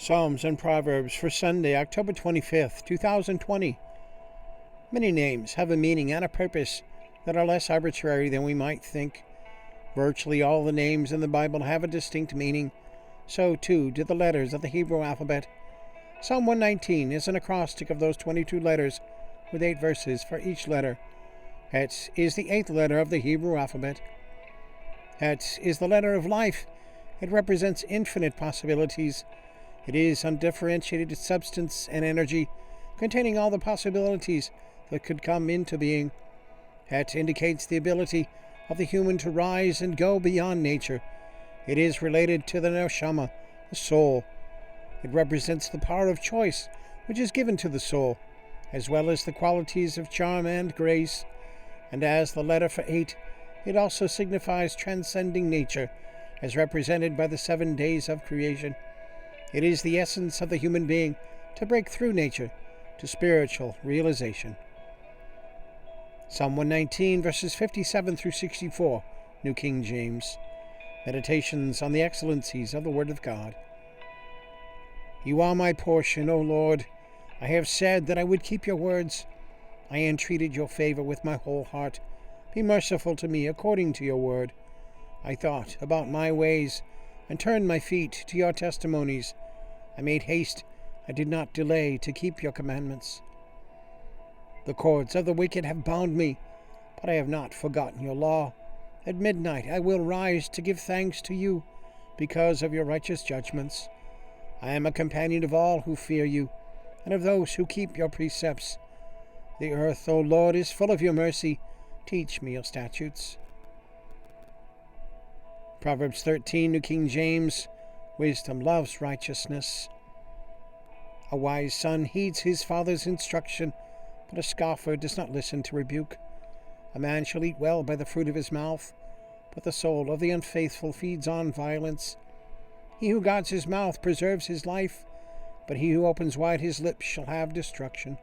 Psalms and Proverbs for Sunday, October 25th, 2020. Many names have a meaning and a purpose that are less arbitrary than we might think. Virtually all the names in the Bible have a distinct meaning. So, too, do the letters of the Hebrew alphabet. Psalm 119 is an acrostic of those 22 letters, with 8 verses for each letter. Het is the 8th letter of the Hebrew alphabet. Het is the letter of life. It represents infinite possibilities. It is undifferentiated substance and energy, containing all the possibilities that could come into being. Het indicates the ability of the human to rise and go beyond nature. It is related to the Neshama, the soul. It represents the power of choice, which is given to the soul, as well as the qualities of charm and grace. And as the letter for 8, it also signifies transcending nature, as represented by the 7 days of creation. It is the essence of the human being to break through nature to spiritual realization. Psalm 119, verses 57 through 64, New King James. Meditations on the excellencies of the Word of God. You are my portion, O Lord. I have said that I would keep your words. I entreated your favor with my whole heart. Be merciful to me according to your word. I thought about my ways and turned my feet to your testimonies. I made haste, I did not delay to keep your commandments. The cords of the wicked have bound me, but I have not forgotten your law. At midnight I will rise to give thanks to you because of your righteous judgments. I am a companion of all who fear you, and of those who keep your precepts. The earth, O Lord, is full of your mercy. Teach me your statutes. Proverbs 13, New King James. Wisdom loves righteousness. A wise son heeds his father's instruction, but a scoffer does not listen to rebuke. A man shall eat well by the fruit of his mouth, but the soul of the unfaithful feeds on violence. He who guards his mouth preserves his life, but he who opens wide his lips shall have destruction.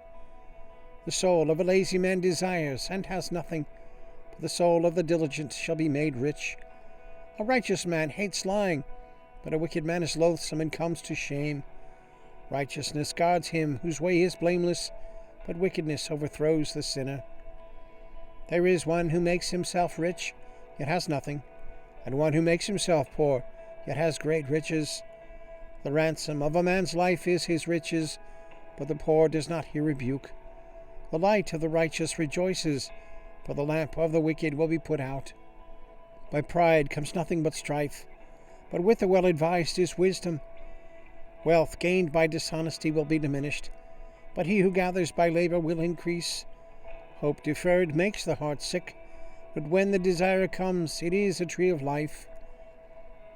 The soul of a lazy man desires and has nothing, but the soul of the diligent shall be made rich. A righteous man hates lying, but a wicked man is loathsome and comes to shame. Righteousness guards him whose way is blameless, but wickedness overthrows the sinner. There is one who makes himself rich, yet has nothing, and one who makes himself poor, yet has great riches. The ransom of a man's life is his riches, but the poor does not hear rebuke. The light of the righteous rejoices, but the lamp of the wicked will be put out. By pride comes nothing but strife, but with the well-advised is wisdom. Wealth gained by dishonesty will be diminished, but he who gathers by labor will increase. Hope deferred makes the heart sick, but when the desire comes, it is a tree of life.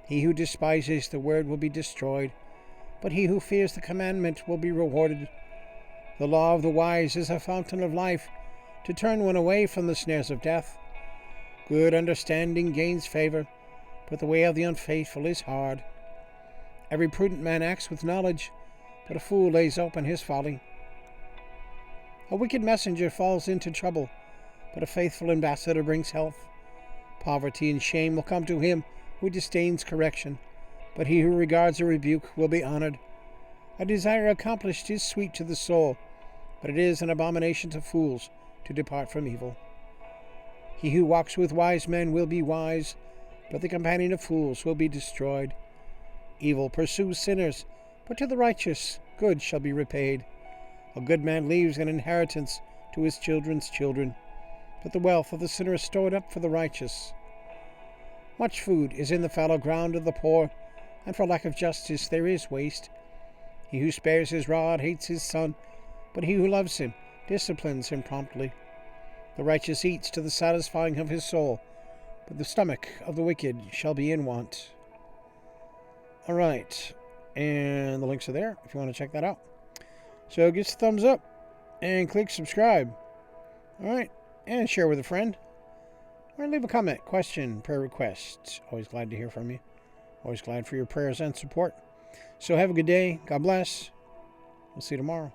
He who despises the word will be destroyed, but he who fears the commandment will be rewarded. The law of the wise is a fountain of life, to turn one away from the snares of death. Good understanding gains favor, but the way of the unfaithful is hard. Every prudent man acts with knowledge, but a fool lays open his folly. A wicked messenger falls into trouble, but a faithful ambassador brings health. Poverty and shame will come to him who disdains correction, but he who regards a rebuke will be honored. A desire accomplished is sweet to the soul, but it is an abomination to fools to depart from evil. He who walks with wise men will be wise, but the companion of fools will be destroyed. Evil pursues sinners, but to the righteous good shall be repaid. A good man leaves an inheritance to his children's children, but the wealth of the sinner is stored up for the righteous. Much food is in the fallow ground of the poor, and for lack of justice there is waste. He who spares his rod hates his son, but he who loves him disciplines him promptly. The righteous eats to the satisfying of his soul, but the stomach of the wicked shall be in want. All right, and the links are there if you want to check that out. So give us a thumbs up and click subscribe. All right, and share with a friend. Or leave a comment, question, prayer request. Always glad to hear from you. Always glad for your prayers and support. So have a good day. God bless. We'll see you tomorrow.